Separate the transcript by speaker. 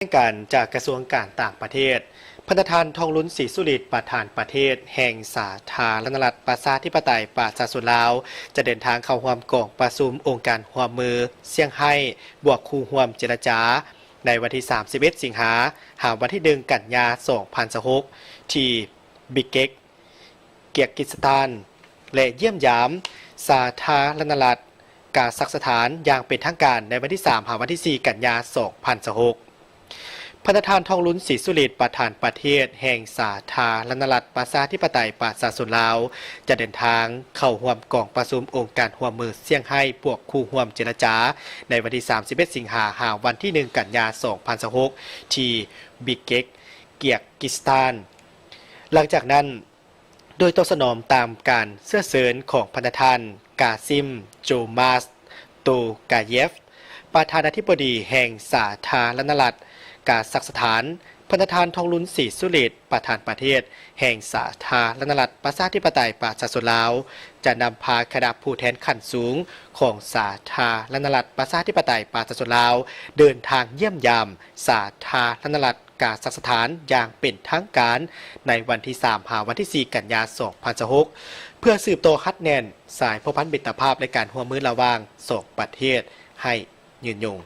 Speaker 1: การจากกระทรวงการต่างประเทศพันธทานทองลุ้นศรีสุริตประธานประเทศแห่งสาธารณรัฐประชาธิปไตยประชาชนลาวจะเดินทางเข้าร่วมกองประชุมองค์การร่วมมือเซี่ยงไฮ้บวกคู่ร่วมเจรจาในวันที่31สิงหาหาวันที่1กันยายน2026ที่บิเกกเกียร์กิสถานและเยี่ยมยามสาธารณรัฐกาซัคสถานอย่างเป็นทางการในวันที่3หาวันที่4กันยายน2026พันธทานทองลุ้นศรีสุริตประธานประเทศแห่งสาธารณรัฐประชาธิปไตยประชาชนลาวจะเดินทางเข้าร่วมกองประชุมองค์การร่วมมือเซี่ยงไฮ้พวกคู่ร่วมเจรจาในวันที่31สิงหาหาวันที่1กันยายน2026ที่บิเกกเกียร์กิสถานหลังจากนั้นโดยตอบสนองตามการเสื้อเสริญของพันธทานกาซิมโจมาสโตกาเยฟประธานาธิบดีแห่งสาธารณรัฐกาซัคสถานพันธทานทองลุ้นศรีสุริตประธานประเทศแห่งสาธารณรัฐประชาธิปไตยประชาชนลาวจะนำพาคณะผู้แทนขั้นสูงของสาธารณรัฐประชาธิปไตยประชาชนลาวเดินทางเยี่ยมยามสาธารณรัฐกาซัคสถานอย่างเป็นทางการในวันที่3หาวันที่4กันยายน2026เพื่อสืบโตคัดแน่นสายพพันธ์มิตรภาพในการร่วมมือระหว่าง2ประเทศให้ยืนยง